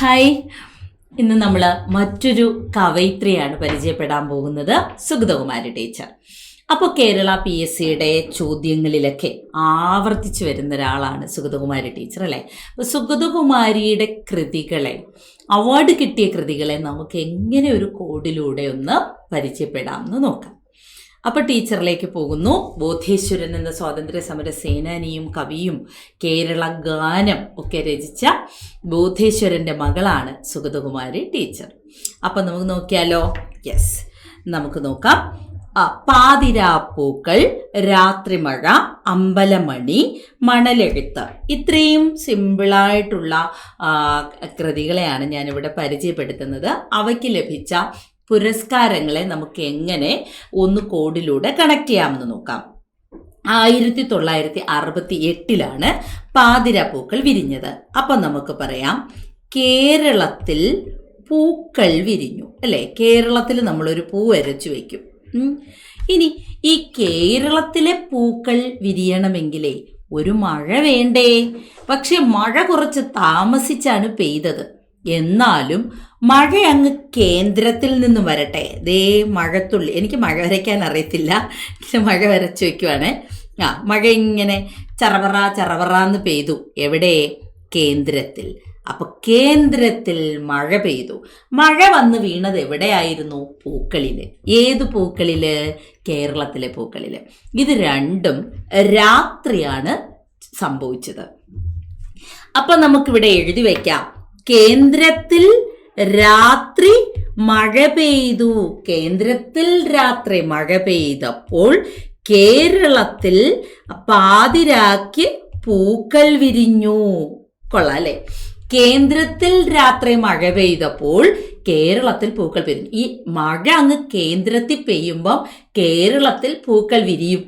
Hi, ഇന്ന് നമ്മൾ മറ്റൊരു കവയിത്രിയാണ് പരിചയപ്പെടാൻ പോകുന്നത്, സുഗതകുമാരി ടീച്ചർ. അപ്പോൾ കേരള PSCയുടെ ചോദ്യങ്ങളിലൊക്കെ ആവർത്തിച്ചു വരുന്ന ഒരാളാണ് സുഗതകുമാരി ടീച്ചർ അല്ലേ. അപ്പോൾ സുഗതകുമാരിയുടെ കൃതികളെ, അവാർഡ് കിട്ടിയ കൃതികളെ നമുക്ക് എങ്ങനെ ഒരു കോഡിലൂടെ ഒന്ന് പരിചയപ്പെടാമെന്ന് നോക്കാം. അപ്പോൾ ടീച്ചറിലേക്ക് പോകുന്നു. ബോധേശ്വരൻ എന്ന സ്വാതന്ത്ര്യ സമര സേനാനിയും കവിയും കേരള ഗാനം ഒക്കെ രചിച്ച ബോധേശ്വരൻ്റെ മകളാണ് സുഗതകുമാരി ടീച്ചർ. അപ്പം നമുക്ക് നോക്കിയാലോ? യെസ്, നമുക്ക് നോക്കാം. പാതിരാപ്പൂക്കൾ, രാത്രിമഴ, അമ്പലമണി, മണലെഴുത്ത്, ഇത്രയും സിമ്പിളായിട്ടുള്ള കൃതികളെയാണ് ഞാനിവിടെ പരിചയപ്പെടുത്തുന്നത്. അവയ്ക്ക് ലഭിച്ച പുരസ്കാരങ്ങളെ നമുക്ക് എങ്ങനെ ഒന്ന് കോഡിലൂടെ കണക്ട് ചെയ്യാമെന്ന് നോക്കാം. 1968 പാതിരാപ്പൂക്കൾ വിരിഞ്ഞത്. അപ്പം നമുക്ക് പറയാം, കേരളത്തിൽ പൂക്കൾ വിരിഞ്ഞു അല്ലേ. കേരളത്തിൽ നമ്മളൊരു പൂ വരച്ചു വയ്ക്കും. ഇനി ഈ കേരളത്തിലെ പൂക്കൾ വിരിയണമെങ്കിലേ ഒരു മഴ വേണ്ടേ? പക്ഷെ മഴ കുറച്ച് താമസിച്ചാണ് പെയ്തത്. എന്നാലും മഴ അങ്ങ് കേന്ദ്രത്തിൽ നിന്നും വരട്ടെ. ദേ മഴത്തുള്ളി, എനിക്ക് മഴ വരയ്ക്കാൻ അറിയത്തില്ല, മഴ വരച്ചു വയ്ക്കുവാണ്. മഴ ഇങ്ങനെ ചറവറ ചറവറാന്ന് പെയ്തു. എവിടെ? കേന്ദ്രത്തിൽ. അപ്പൊ കേന്ദ്രത്തിൽ മഴ പെയ്തു. മഴ വന്ന് വീണത് എവിടെയായിരുന്നു? പൂക്കളില്. ഏത് പൂക്കളില്? കേരളത്തിലെ പൂക്കളില്. ഇത് രണ്ടും രാത്രിയാണ് സംഭവിച്ചത്. അപ്പൊ നമുക്കിവിടെ എഴുതി വയ്ക്കാം, കേന്ദ്രത്തിൽ രാത്രി മഴ പെയ്തു. കേന്ദ്രത്തിൽ രാത്രി മഴ പെയ്തപ്പോൾ കേരളത്തിൽ പാതിരാക്ക് പൂക്കൾ വിരിഞ്ഞു. കൊള്ളാം അല്ലേ? കേന്ദ്രത്തിൽ രാത്രി മഴ പെയ്തപ്പോൾ കേരളത്തിൽ പൂക്കൾ വിരിഞ്ഞു. ഈ മഴ അങ്ങ് കേന്ദ്രത്തിൽ പെയ്യുമ്പം കേരളത്തിൽ പൂക്കൾ വിരിയും.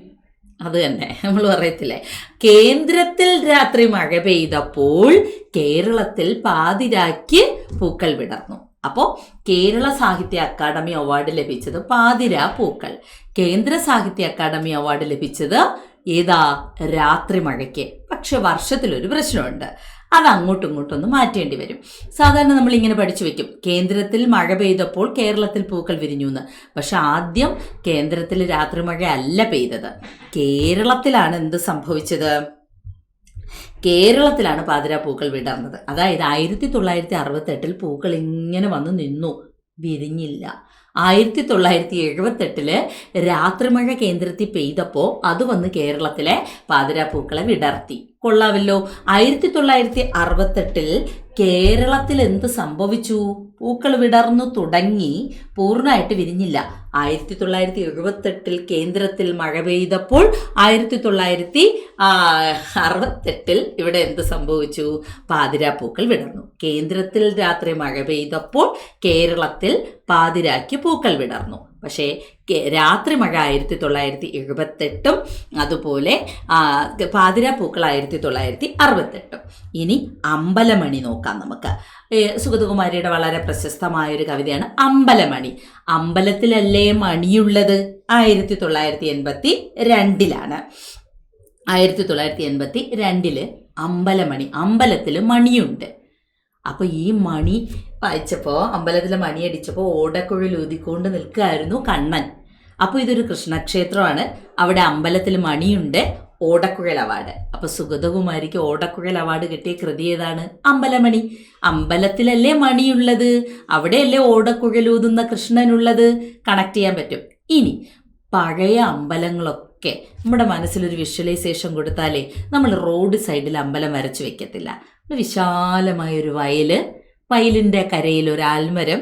അത് തന്നെ നമ്മൾ പറയത്തില്ലേ, കേന്ദ്രത്തിൽ രാത്രി മഴ പെയ്തപ്പോൾ കേരളത്തിൽ പാതിരാക്ക് പൂക്കൾ വിടർന്നു. അപ്പോൾ കേരള സാഹിത്യ അക്കാദമി അവാർഡ് ലഭിച്ചത് പാതിരാ പൂക്കൾ. കേന്ദ്ര സാഹിത്യ അക്കാദമി അവാർഡ് ലഭിച്ചത് ഏതാ? രാത്രി മഴയ്ക്ക്. പക്ഷെ വർഷത്തിലൊരു പ്രശ്നമുണ്ട്, അത് അങ്ങോട്ടും ഇങ്ങോട്ടൊന്ന് മാറ്റേണ്ടി വരും. സാധാരണ നമ്മൾ ഇങ്ങനെ പഠിച്ചു വെക്കും, കേന്ദ്രത്തിൽ മഴ പെയ്തപ്പോൾ കേരളത്തിൽ പൂക്കൾ വിരിഞ്ഞു എന്ന്. പക്ഷെ ആദ്യം കേന്ദ്രത്തിൽ രാത്രി മഴ അല്ല പെയ്തത്, കേരളത്തിലാണ് എന്ത് സംഭവിച്ചത്? കേരളത്തിലാണ് പാതിരാ പൂക്കൾ വിടർന്നത്. അതായത് 1968 പൂക്കൾ ഇങ്ങനെ വന്ന് നിന്നു, വിരിഞ്ഞില്ല. 1978 രാത്രിമഴ കേന്ദ്രത്തിൽ പെയ്തപ്പോൾ അത് വന്ന് കേരളത്തിലെ പാതിരാപ്പൂക്കളെ വിടർത്തി. കൊള്ളാവല്ലോ. 1968 കേരളത്തിൽ എന്ത് സംഭവിച്ചു? പൂക്കൾ വിടർന്നു തുടങ്ങി, പൂർണ്ണമായിട്ട് വിരിഞ്ഞില്ല. 1978 കേന്ദ്രത്തിൽ മഴ പെയ്തപ്പോൾ 1968 ഇവിടെ എന്ത് സംഭവിച്ചു? പാതിരാപ്പൂക്കൾ വിടർന്നു. കേന്ദ്രത്തിൽ രാത്രി മഴ പെയ്തപ്പോൾ കേരളത്തിൽ പാതിരാക്ക് പൂക്കൾ വിടർന്നു. പക്ഷേ രാത്രി മഴ 1978 അതുപോലെ പാതിരാപ്പൂക്കൾ 1968. ഇനി അമ്പലമണി നോക്കാം നമുക്ക്. സുഗതകുമാരിയുടെ വളരെ പ്രശസ്തമായൊരു കവിതയാണ് അമ്പലമണി. അമ്പലത്തിലല്ലേ മണിയുള്ളത്? 1982 1982 അമ്പലമണി. അമ്പലത്തിൽ മണിയുണ്ട്. അപ്പൊ ഈ മണി വായിച്ചപ്പോൾ, അമ്പലത്തിലെ മണി അടിച്ചപ്പോൾ ഓടക്കുഴൽ ഊതിക്കൊണ്ട് നിൽക്കുകയായിരുന്നു കണ്ണൻ. അപ്പോൾ ഇതൊരു കൃഷ്ണക്ഷേത്രമാണ്, അവിടെ അമ്പലത്തിൽ മണിയുണ്ട്, ഓടക്കുഴൽ അവാർഡ്. അപ്പൊ സുഗതകുമാരിക്ക് ഓടക്കുഴൽ അവാർഡ് കിട്ടിയ കൃതി ഏതാണ്? അമ്പലമണി. അമ്പലത്തിലല്ലേ മണിയുള്ളത്, അവിടെയല്ലേ ഓടക്കുഴലൂതുന്ന കൃഷ്ണനുള്ളത്. കണക്ട് ചെയ്യാൻ പറ്റും. ഇനി പഴയ അമ്പലങ്ങളൊക്കെ നമ്മുടെ മനസ്സിലൊരു വിഷ്വലൈസേഷൻ കൊടുത്താലേ നമ്മൾ റോഡ് സൈഡിൽ അമ്പലം വരച്ചു വെക്കത്തില്ല. വിശാലമായൊരു വയലിൻ്റെ കരയിൽ ഒരു ആൽമരം,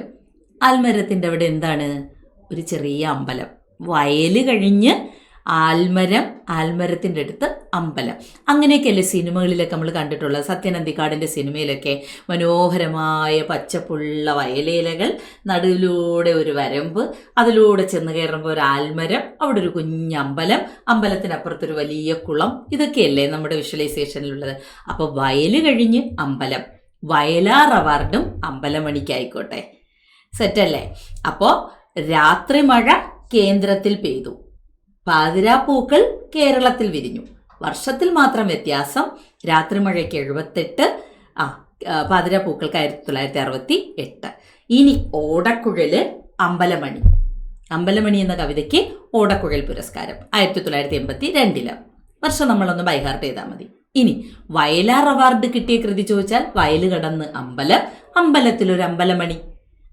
ആൽമരത്തിൻ്റെ അവിടെ എന്താണ്? ഒരു ചെറിയ അമ്പലം. വയല് കഴിഞ്ഞ് ആൽമരം, ആൽമരത്തിൻ്റെ അടുത്ത് അമ്പലം. അങ്ങനെയൊക്കെയല്ലേ സിനിമകളിലൊക്കെ നമ്മൾ കണ്ടിട്ടുള്ളത്. സത്യനന്ദിക്കാടിൻ്റെ സിനിമയിലൊക്കെ മനോഹരമായ പച്ചപ്പുള്ള വയലേലകൾ, നടുവിലൂടെ ഒരു വരമ്പ്, അതിലൂടെ ചെന്ന് കയറുമ്പോൾ ഒരു ആൽമരം, അവിടെ ഒരു കുഞ്ഞമ്പലം, അമ്പലത്തിനപ്പുറത്തൊരു വലിയ കുളം. ഇതൊക്കെയല്ലേ നമ്മുടെ വിഷ്വലൈസേഷനിലുള്ളത്. അപ്പോൾ വയല് കഴിഞ്ഞ് അമ്പലം, വയലാർ അവാർഡും അമ്പലമണിക്കായിക്കോട്ടെ. സെറ്റല്ലേ? അപ്പോൾ രാത്രി മഴ കേന്ദ്രത്തിൽ പെയ്തു, പാതിരാപ്പൂക്കൾ കേരളത്തിൽ വിരിഞ്ഞു. വർഷത്തിൽ മാത്രം വ്യത്യാസം. രാത്രി മഴയ്ക്ക് 78, പാതിരാപ്പൂക്കൾക്ക് 1968. ഇനി ഓടക്കുഴല് അമ്പലമണി. അമ്പലമണി എന്ന കവിതയ്ക്ക് ഓടക്കുഴൽ പുരസ്കാരം 1982. വർഷം നമ്മളൊന്ന് ബൈഹാർട്ട് ചെയ്താൽ മതി. ഇനി വയലാർ അവാർഡ് കിട്ടിയ കൃതി ചോദിച്ചാൽ വയല് കടന്ന് അമ്പലം, അമ്പലത്തിലൊരു അമ്പലമണി.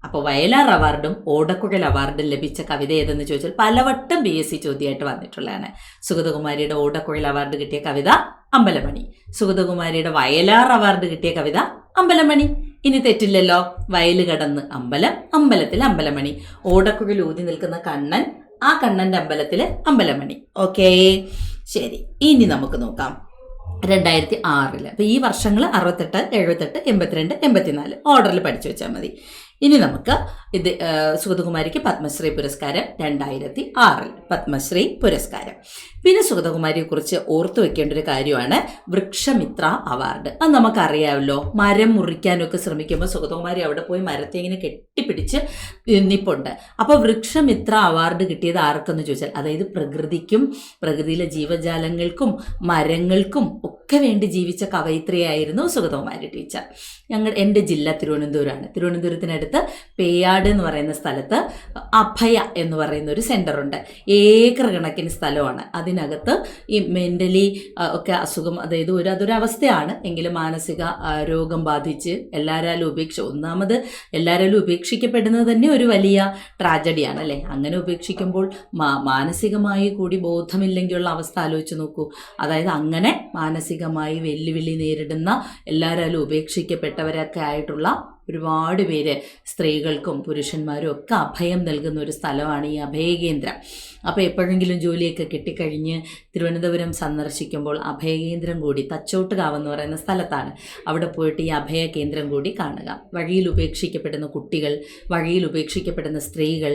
അപ്പോൾ വയലാർ അവാർഡും ഓടക്കുഴൽ അവാർഡും ലഭിച്ച കവിത ഏതെന്ന് ചോദിച്ചാൽ പലവട്ടം PSC ചോദ്യമായിട്ട് വന്നിട്ടുള്ളതാണ്. സുഗതകുമാരിയുടെ ഓടക്കുഴൽ അവാർഡ് കിട്ടിയ കവിത അമ്പലമണി, സുഗതകുമാരിയുടെ വയലാർ അവാർഡ് കിട്ടിയ കവിത അമ്പലമണി. ഇനി തെറ്റില്ലല്ലോ. വയല് കടന്ന് അമ്പലം, അമ്പലത്തിൽ അമ്പലമണി, ഓടക്കുഴൽ ഊതി നിൽക്കുന്ന കണ്ണൻ, ആ കണ്ണന്റെ അമ്പലത്തില് അമ്പലമണി. ഓക്കേ, ശരി. ഇനി നമുക്ക് നോക്കാം 2006. അപ്പോൾ ഈ വർഷങ്ങൾ 68, 78, 82, 84 ഓർഡറിൽ പഠിച്ചു വെച്ചാൽ മതി. ഇനി നമുക്ക് ഇത് സുഗതകുമാരിക്ക് പത്മശ്രീ പുരസ്കാരം 2006 പത്മശ്രീ പുരസ്കാരം. പിന്നെ സുഗതകുമാരിയെക്കുറിച്ച് ഓർത്തു വെക്കേണ്ട ഒരു കാര്യമാണ് വൃക്ഷമിത്ര അവാർഡ്. അത് നമുക്കറിയാമല്ലോ. മരം മുറിക്കാനൊക്കെ ശ്രമിക്കുമ്പോൾ സുഗതകുമാരി അവിടെ പോയി മരത്തെ ഇങ്ങനെ കെട്ടിപ്പിടിച്ച് നിപ്പുണ്ട്. അപ്പോൾ വൃക്ഷമിത്ര അവാർഡ് കിട്ടിയത് ആർക്കെന്ന് ചോദിച്ചാൽ, അതായത് പ്രകൃതിക്കും പ്രകൃതിയിലെ ജീവജാലങ്ങൾക്കും മരങ്ങൾക്കും ഒക്കെ വേണ്ടി ജീവിച്ച കവയിത്രിയായിരുന്നു സുഗതകുമാരി ടീച്ചർ. എൻ്റെ ജില്ല തിരുവനന്തപുരമാണ്. തിരുവനന്തപുരത്തിനടുത്ത് പേയാട് എന്ന് പറയുന്ന സ്ഥലത്ത് അഭയ എന്ന് പറയുന്ന ഒരു സെൻ്ററുണ്ട്. ഏക്കർ കണക്കിന് സ്ഥലമാണ്. അതിനകത്ത് ഈ മെൻ്റലി ഒക്കെ അസുഖം, അതായത് അതൊരു അവസ്ഥയാണ് എങ്കിലും മാനസിക രോഗം ബാധിച്ച് എല്ലാവരും എല്ലാവരും ഉപേക്ഷിക്കപ്പെടുന്നത് തന്നെ ഒരു വലിയ ട്രാജഡിയാണ് അല്ലേ. അങ്ങനെ ഉപേക്ഷിക്കുമ്പോൾ മാനസികമായി കൂടി ബോധമില്ലെങ്കിലുള്ള അവസ്ഥ ആലോചിച്ച് നോക്കൂ. അതായത് അങ്ങനെ മാനസികമായി വെല്ലുവിളി നേരിടുന്ന എല്ലാവരും ഉപേക്ഷിക്കപ്പെട്ടവരൊക്കെ ആയിട്ടുള്ള ഒരുപാട് പേര്, സ്ത്രീകൾക്കും പുരുഷന്മാരും ഒക്കെ അഭയം നൽകുന്ന ഒരു സ്ഥലമാണ് ഈ അഭയകേന്ദ്രം. അപ്പോൾ എപ്പോഴെങ്കിലും ജോലിയൊക്കെ കിട്ടിക്കഴിഞ്ഞ് തിരുവനന്തപുരം സന്ദർശിക്കുമ്പോൾ അഭയകേന്ദ്രം കൂടി, തച്ചോട്ടുകാവ് എന്ന് പറയുന്ന സ്ഥലത്താണ്, അവിടെ പോയിട്ട് ഈ അഭയകേന്ദ്രം കൂടി കാണുക. വഴിയിൽ ഉപേക്ഷിക്കപ്പെടുന്ന കുട്ടികൾ, വഴിയിൽ ഉപേക്ഷിക്കപ്പെടുന്ന സ്ത്രീകൾ,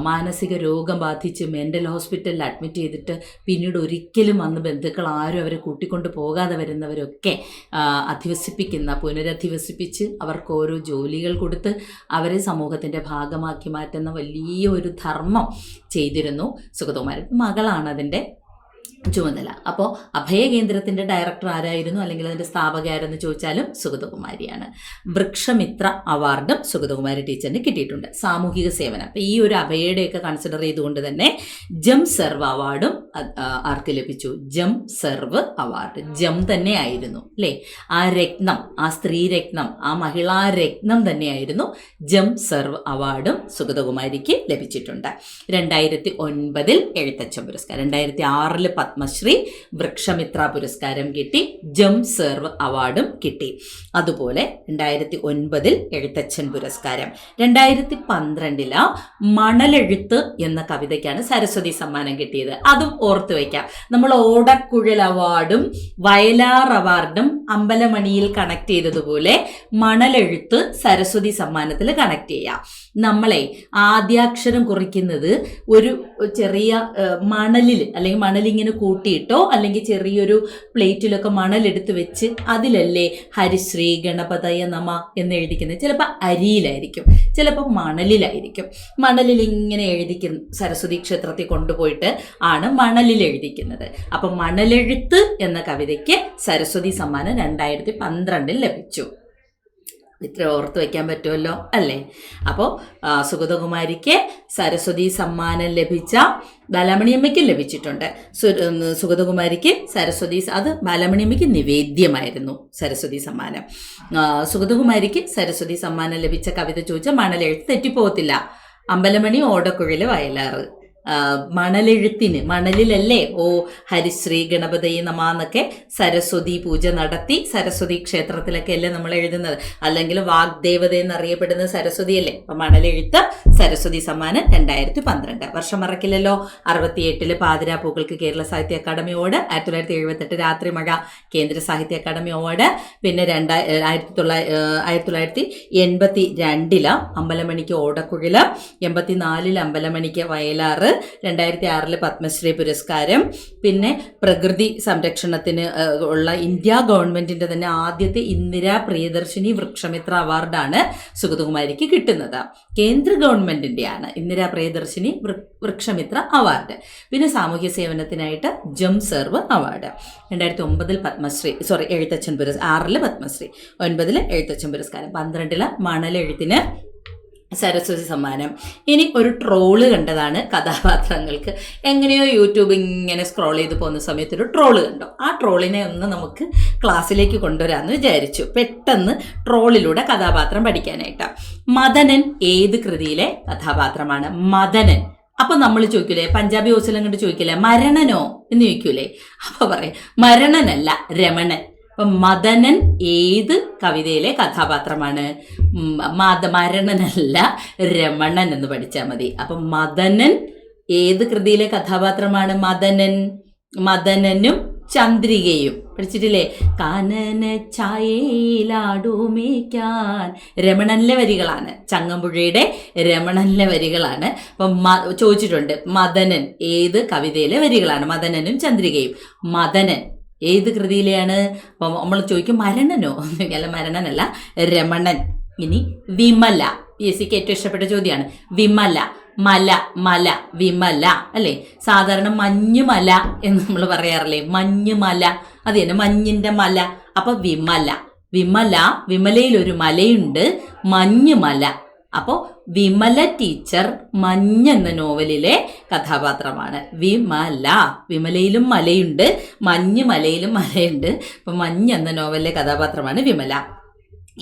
മാനസിക രോഗം ബാധിച്ച് മെൻ്റൽ ഹോസ്പിറ്റലിൽ അഡ്മിറ്റ് ചെയ്തിട്ട് പിന്നീട് ഒരിക്കലും വന്ന് ബന്ധുക്കൾ ആരും അവരെ കൂട്ടിക്കൊണ്ട് പോകാതെ വരുന്നവരൊക്കെ പുനരധിവസിപ്പിച്ച് അവർക്ക് ഓരോ ജോലികൾ കൊടുത്ത് അവരെ സമൂഹത്തിൻ്റെ ഭാഗമാക്കി മാറ്റുന്ന വലിയ ഒരു ധർമ്മം ചെയ്തിരുന്നു സുഗതകുമാരി. മകളാണ് അതിൻ്റെ ചുമതല. അപ്പോൾ അഭയകേന്ദ്രത്തിൻ്റെ ഡയറക്ടർ ആരായിരുന്നു, അല്ലെങ്കിൽ അതിൻ്റെ സ്ഥാപക ആരെന്ന് ചോദിച്ചാലും സുഗതകുമാരിയാണ്. വൃക്ഷമിത്ര അവാർഡും സുഗതകുമാരി ടീച്ചറിന് കിട്ടിയിട്ടുണ്ട്. സാമൂഹിക സേവനം, അപ്പോൾ ഈ ഒരു അഭയയുടെയൊക്കെ കൺസിഡർ ചെയ്തുകൊണ്ട് തന്നെ ജം സെർവ് അവാർഡും ആർക്ക് ലഭിച്ചു? ജം സെർവ് അവാർഡ്. ജം തന്നെ ആയിരുന്നു അല്ലേ, ആ രത്നം, ആ സ്ത്രീ രത്നം, ആ മഹിളാ രത്നം തന്നെയായിരുന്നു. ജം സെർവ് അവാർഡും സുഗതകുമാരിക്ക് ലഭിച്ചിട്ടുണ്ട്. 2009 എഴുത്തച്ഛൻ പുരസ്കാരം, 2006 പത്മശ്രീ, വൃക്ഷമിത്ര പുരസ്കാരം കിട്ടി, ജം സെർവ് അവാർഡും കിട്ടി. അതുപോലെ 2009 എഴുത്തച്ഛൻ പുരസ്കാരം. 2012 മണലെഴുത്ത് എന്ന കവിതയ്ക്കാണ് സരസ്വതി സമ്മാനം കിട്ടിയത്. അതും ഓർത്തു വയ്ക്കാം. നമ്മൾ ഓടക്കുഴൽ അവാർഡും വയലാർ അവാർഡും അമ്പലമണിയിൽ കണക്ട് ചെയ്തതുപോലെ മണലെഴുത്ത് സരസ്വതി സമ്മാനത്തിൽ കണക്ട് ചെയ്യാം. നമ്മളെ ആദ്യാക്ഷരം കുറിക്കുന്നത് ഒരു ചെറിയ മണലിൽ, അല്ലെങ്കിൽ മണലിങ്ങനെ കൂട്ടിയിട്ടോ അല്ലെങ്കിൽ ചെറിയൊരു പ്ലേറ്റിലൊക്കെ മണലെടുത്ത് വെച്ച് അതിലല്ലേ ഹരിശ്രീ ഗണപതയ നമ എന്ന് എഴുതിക്കുന്നത്. ചിലപ്പോൾ അരിയിലായിരിക്കും, ചിലപ്പോൾ മണലിലായിരിക്കും. മണലിൽ ഇങ്ങനെ എഴുതിക്കുന്ന സരസ്വതി ക്ഷേത്രത്തിൽ കൊണ്ടുപോയിട്ട് ആണ് മണലിൽ എഴുതിക്കുന്നത്. അപ്പം മണലെഴുത്ത് എന്ന കവിതയ്ക്ക് സരസ്വതി സമ്മാനം 2012 ലഭിച്ചു. ഇത്ര ഓർത്ത് വയ്ക്കാൻ പറ്റുമല്ലോ അല്ലേ. അപ്പോൾ സുഗതകുമാരിക്ക് സരസ്വതി സമ്മാനം ലഭിച്ച, ബാലാമണിയമ്മയ്ക്കും ലഭിച്ചിട്ടുണ്ട്. സുഗതകുമാരിക്ക് സരസ്വതി, അത് ബാലാമണിയമ്മയ്ക്ക് നിവേദ്യമായിരുന്നു സരസ്വതി സമ്മാനം. സുഗതകുമാരിക്ക് സരസ്വതി സമ്മാനം ലഭിച്ച കവിത ചോദിച്ചാൽ മണലെഴുത്ത് തെറ്റിപ്പോകത്തില്ല. അമ്പലമണി, ഓടക്കുഴൽ, വയലാറ്. മണലെഴുത്തിന്, മണലിലല്ലേ ഓ ഹരിശ്രീ ഗണപതയെ നമ എന്നൊക്കെ സരസ്വതി പൂജ നടത്തി സരസ്വതി ക്ഷേത്രത്തിലൊക്കെ അല്ലേ നമ്മൾ എഴുതുന്നത്. അല്ലെങ്കിൽ വാഗ്ദേവത എന്നറിയപ്പെടുന്ന സരസ്വതി അല്ലേ. അപ്പം മണലെഴുത്ത് സരസ്വതി സമ്മാനം 2012. വർഷം മറക്കില്ലല്ലോ. 68 പാതിരാപ്പൂക്കൾക്ക് കേരള സാഹിത്യ അക്കാദമി അവാർഡ്, 1978 രാത്രിമഴ കേന്ദ്ര സാഹിത്യ അക്കാദമി അവാർഡ്, പിന്നെ 1982 അമ്പലമണിക്ക് ഓടക്കുഴൽ, 84 അമ്പലമണിക്ക് വയലാറ്, 2006 പത്മശ്രീ പുരസ്കാരം. പിന്നെ പ്രകൃതി സംരക്ഷണത്തിന് ഉള്ള ഇന്ത്യ ഗവൺമെന്റിന്റെ തന്നെ ആദ്യത്തെ ഇന്ദിരാ പ്രിയദർശിനി വൃക്ഷമിത്ര അവാർഡാണ് സുഗതകുമാരിക്ക് കിട്ടുന്നത്. കേന്ദ്ര ഗവൺമെന്റിന്റെയാണ് ഇന്ദിരാ പ്രിയദർശിനി വൃക്ഷമിത്ര അവാർഡ്. പിന്നെ സാമൂഹ്യ സേവനത്തിനായിട്ട് ജംസർവ് അവാർഡ്. 2009 പത്മശ്രീ എഴുത്തച്ഛൻ പുരസ്കാരം, 6 പത്മശ്രീ, 9 എഴുത്തച്ഛൻ പുരസ്കാരം, 12 മണലെഴുത്തിന് സരസ്വതി സമ്മാനം. ഇനി ഒരു ട്രോള് കണ്ടതാണ് കഥാപാത്രങ്ങൾക്ക്. എങ്ങനെയോ യൂട്യൂബ് ഇങ്ങനെ സ്ക്രോൾ ചെയ്ത് പോകുന്ന സമയത്ത് ഒരു ട്രോള് കണ്ടു. ആ ട്രോളിനെ ഒന്ന് നമുക്ക് ക്ലാസ്സിലേക്ക് കൊണ്ടുവരാമെന്ന് വിചാരിച്ചു. പെട്ടെന്ന് ട്രോളിലൂടെ കഥാപാത്രം പഠിക്കാനായിട്ട്. മദനൻ ഏത് കൃതിയിലെ കഥാപാത്രമാണ്? മദനൻ. അപ്പൊ നമ്മൾ ചോദിക്കൂലേ, പഞ്ചാബി ഹൗസിലും കണ്ട് ചോദിക്കില്ലേ മരണനോ എന്ന് ചോദിക്കൂലേ? അപ്പൊ പറയാം മരണനല്ല, രമണൻ. അപ്പൊ മദനൻ ഏത് കവിതയിലെ കഥാപാത്രമാണ്? മരണനല്ല, രമണൻ എന്ന് പഠിച്ചാൽ മതി. അപ്പൊ മദനൻ ഏത് കൃതിയിലെ കഥാപാത്രമാണ്? മദനനും ചന്ദ്രികയും പഠിച്ചിട്ടില്ലേ? കാനന ഛായയിലാടുമേക്കാൻ, രമണനിലെ വരികളാണ്, ചങ്ങമ്പുഴയുടെ രമണനിലെ വരികളാണ്. അപ്പം ചോദിച്ചിട്ടുണ്ട് മദനൻ ഏത് കവിതയിലെ വരികളാണ്? മദനനും ചന്ദ്രികയും. മദനൻ ഏത് കൃതിയിലെയാണ്? അപ്പം നമ്മൾ ചോദിക്കും മരണനോ? അല്ല, മരണനല്ല, രമണൻ. ഇനി വിമല, PSCക്ക് ഏറ്റവും ഇഷ്ടപ്പെട്ട ചോദ്യമാണ്. വിമല, മല, വിമല അല്ലേ? സാധാരണ മഞ്ഞുമല എന്ന് നമ്മൾ പറയാറില്ലേ? മഞ്ഞുമല, അത് തന്നെ മഞ്ഞിന്റെ മല. അപ്പൊ വിമലയിൽ ഒരു മലയുണ്ട്, മഞ്ഞുമല. അപ്പോൾ വിമല ടീച്ചർ മഞ്ഞ് എന്ന നോവലിലെ കഥാപാത്രമാണ്. വിമലയിലും മലയുണ്ട്, മലയിലും മലയുണ്ട്. അപ്പൊ മഞ്ഞ് എന്ന നോവലിലെ കഥാപാത്രമാണ് വിമല.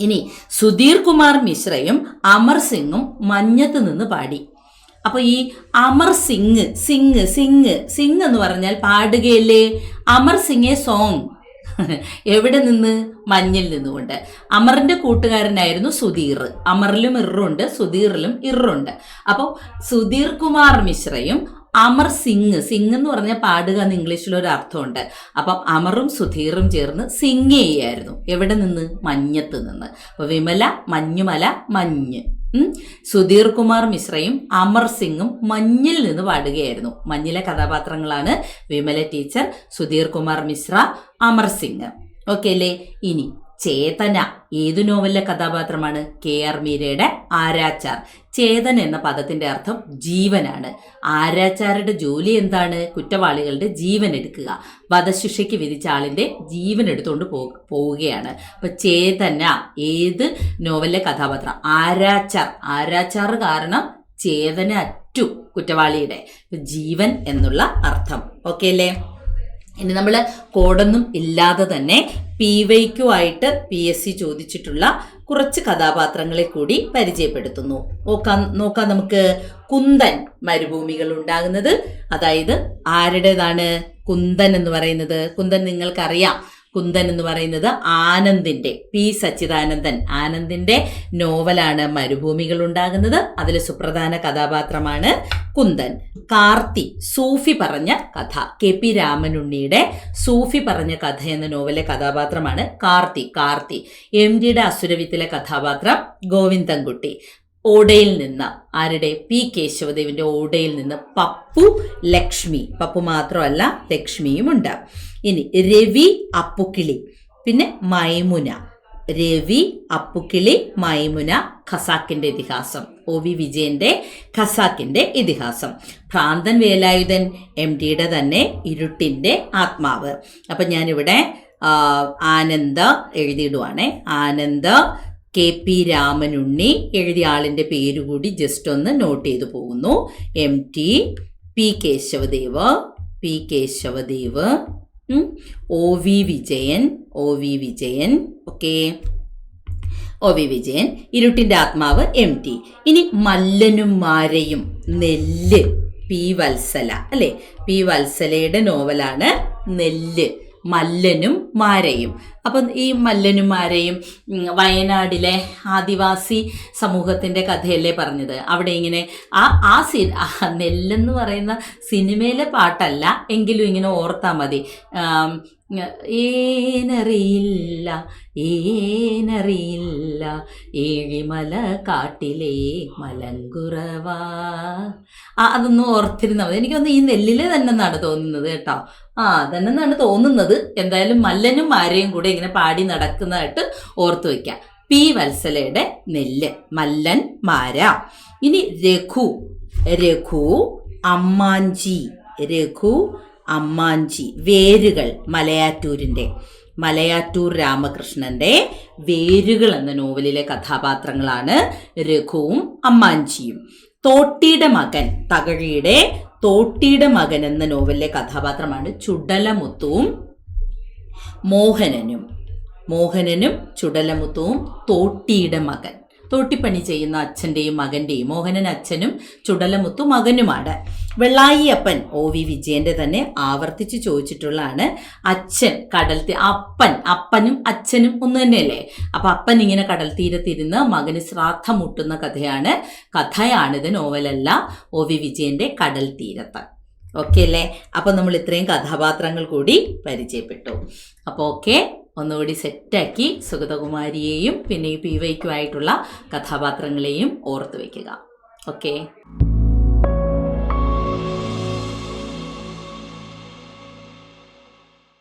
ഇനി സുധീർ കുമാർ മിശ്രയും അമർ സിംഗും മഞ്ഞത്ത് നിന്ന് പാടി. അപ്പൊ ഈ അമർ സിംഗ് എന്ന് പറഞ്ഞാൽ പാടുകയല്ലേ? Amar Singh a song. എവിടെ നിന്ന്? മഞ്ഞിൽ നിന്നുകൊണ്ട്. അമറിന്റെ കൂട്ടുകാരനായിരുന്നു സുധീർ. അമറിലും ഇറുണ്ട്, സുധീറിലും ഇറുണ്ട്. അപ്പോൾ സുധീർ കുമാർ മിശ്രയും അമർ സിംഗ് എന്ന് പറഞ്ഞാൽ പാടുക എന്ന് ഇംഗ്ലീഷിലൊരു അർത്ഥമുണ്ട്. അപ്പം അമറും സുധീറും ചേർന്ന് സിംഗ് ചെയ്യായിരുന്നു. എവിടെ നിന്ന്? മഞ്ഞത്ത് നിന്ന്. അപ്പൊ വിമല, മഞ്ഞുമല, മഞ്ഞ്. സുധീർ കുമാർ മിശ്രയും അമർ സിംഗും മഞ്ഞിൽ നിന്ന് പാടുകയായിരുന്നു. മഞ്ഞിലെ കഥാപാത്രങ്ങളാണ് വിമല ടീച്ചർ, സുധീർ കുമാർ മിശ്ര, അമർ സിംഗ്. ഓക്കെ അല്ലേ? ഇനി ചേതന ഏതു നോവലിലെ കഥാപാത്രമാണ്? KR മീരയുടെ ആരാച്ചാർ. ചേതന എന്ന പദത്തിന്റെ അർത്ഥം ജീവനാണ്. ആരാച്ചാരുടെ ജോലി എന്താണ്? കുറ്റവാളികളുടെ ജീവൻ എടുക്കുക. വധശിക്ഷയ്ക്ക് വിധിച്ച ആളിന്റെ ജീവൻ എടുത്തുകൊണ്ട് പോവുകയാണ്. അപ്പൊ ചേതന ഏത് നോവലിലെ കഥാപാത്രം? ആരാച്ചാർ കാരണം ചേതന അറ്റു കുറ്റവാളിയുടെ. ജീവൻ എന്നുള്ള അർത്ഥം. ഓക്കെ അല്ലേ? ഇനി നമ്മൾ കോഡൊന്നും ഇല്ലാതെ തന്നെ PYQ ആയിട്ട് PSC ചോദിച്ചിട്ടുള്ള കുറച്ച് കഥാപാത്രങ്ങളെ കൂടി പരിചയപ്പെടുത്തുന്നു. നോക്കാം നമുക്ക്. കുന്തൻ മരുഭൂമികൾ ഉണ്ടാകുന്നത്, അതായത് ആരുടേതാണ് കുന്തൻ എന്ന് പറയുന്നത്? കുന്തൻ നിങ്ങൾക്കറിയാം. കുന്തൻ എന്ന് പറയുന്നത് ആനന്ദിന്റെ, P സച്ചിദാനന്ദൻ ആനന്ദിന്റെ നോവലാണ് മരുഭൂമികൾ ഉണ്ടാകുന്നത്. അതിൽ സുപ്രധാന കഥാപാത്രമാണ് കുന്തൻ. കാർത്തി സൂഫി പറഞ്ഞ കഥ, KP രാമനുണ്ണിയുടെ സൂഫി പറഞ്ഞ കഥ എന്ന നോവലിലെ കഥാപാത്രമാണ് കാർത്തി. MDയുടെ അസുരവിത്തിലെ കഥാപാത്രം ഗോവിന്ദൻകുട്ടി. ഓടയിൽ നിന്ന് ആരുടെ? P കേശവദേവിന്റെ ഓടയിൽ നിന്ന് പപ്പു, ലക്ഷ്മി. പപ്പു മാത്രമല്ല, ലക്ഷ്മിയും ഉണ്ട്. ഇനി രവി, അപ്പുക്കിളി, പിന്നെ മൈമുന. രവി, അപ്പുക്കിളി, മൈമുന. ഖസാക്കിന്റെ ഇതിഹാസം, OV വിജയന്റെ ഖസാക്കിന്റെ ഇതിഹാസം. ഭ്രാന്തൻ വേലായുധൻ MDയുടെ തന്നെ ഇരുട്ടിന്റെ ആത്മാവ്. അപ്പൊ ഞാനിവിടെ ആനന്ദ എഴുതിയിടുവാണേ. ആനന്ദ, KP രാമനുണ്ണി എഴുതിയ ആളിന്റെ പേരുകൂടി ജസ്റ്റ് ഒന്ന് നോട്ട് ചെയ്തു പോകുന്നു. MT, P Kesavadev, OV Vijayan. Okay, OV Vijayan. ഇരുട്ടിന്റെ ആത്മാവ് MT. ഇനി മല്ലനും മാരയും നെല്ല്, P വത്സല അല്ലെ? P വത്സലയുടെ നോവലാണ് നെല്ല്. മല്ലനും മാരയും. അപ്പം ഈ മല്ലനും മാരയും വയനാടിലെ ആദിവാസി സമൂഹത്തിന്റെ കഥയല്ലേ പറഞ്ഞത്? അവിടെ ഇങ്ങനെ നെല്ലെന്ന് പറയുന്ന സിനിമയിലെ പാട്ടല്ല, എങ്കിലും ഇങ്ങനെ ഓർത്താൽ മതി. ഏനറിയില്ല ഏനറിയില്ല ഏഴിമല കാട്ടിലെ മലങ്കുറവാ. അതൊന്ന് ഓർത്തിരുന്നാൽ മതി. എനിക്കൊന്ന് ഈ നെല്ലില് തന്നെ എന്നാണ് തോന്നുന്നത് കേട്ടോ. തന്നെ എന്നാണ് തോന്നുന്നത്. എന്തായാലും മല്ലനും മാരയും കൂടെ ഇങ്ങനെ പാടി നടക്കുന്നതായിട്ട് ഓർത്തു വയ്ക്കാം. പി വത്സലയുടെ നെല്ല്, മല്ലൻ മാര. ഇനി രഘു, രഘു അമ്മാഞ്ചി, രഘു അമ്മാഞ്ചി വേരുകൾ, മലയാറ്റൂർ രാമകൃഷ്ണന്റെ വേരുകൾ എന്ന നോവലിലെ കഥാപാത്രങ്ങളാണ് രഘുവും അമ്മാഞ്ചിയും. തോട്ടിയുടെ മകൻ, തകഴിയുടെ തോട്ടിയുടെ മകൻ എന്ന നോവലിലെ കഥാപാത്രമാണ് ചുടലമുത്തുവും മോഹനനും ചുടലമുത്തുവും തോട്ടിയുടെ മകൻ. തോട്ടിപ്പണി ചെയ്യുന്ന അച്ഛൻ്റെയും മകൻ്റെയും, മോഹനൻ അച്ഛനും ചുടലമുത്തു മകനുമാണ്. വെള്ളായി അപ്പൻ OV വിജയന്റെ തന്നെ ആവർത്തിച്ച് ചോദിച്ചിട്ടുള്ളതാണ്. അച്ഛൻ അപ്പനും അച്ഛനും ഒന്ന് തന്നെയല്ലേ. അപ്പൊ അപ്പൻ ഇങ്ങനെ കടൽ തീരത്തിരുന്ന് മകന് ശ്രാദ്ധം മുട്ടുന്ന കഥയാണിത്, നോവലല്ല. OV വിജയന്റെ കടൽ തീരത്ത്. ഓക്കെ അല്ലേ? അപ്പൊ നമ്മൾ ഇത്രയും കഥാപാത്രങ്ങൾ കൂടി പരിചയപ്പെട്ടു. അപ്പോൾ ഓക്കെ, ഒന്നുകൂടി സെറ്റാക്കി സുഗതകുമാരിയെയും പിന്നെ ഈ PYQ ആയിട്ടുള്ള കഥാപാത്രങ്ങളെയും ഓർത്ത് വയ്ക്കുക. ഓക്കെ.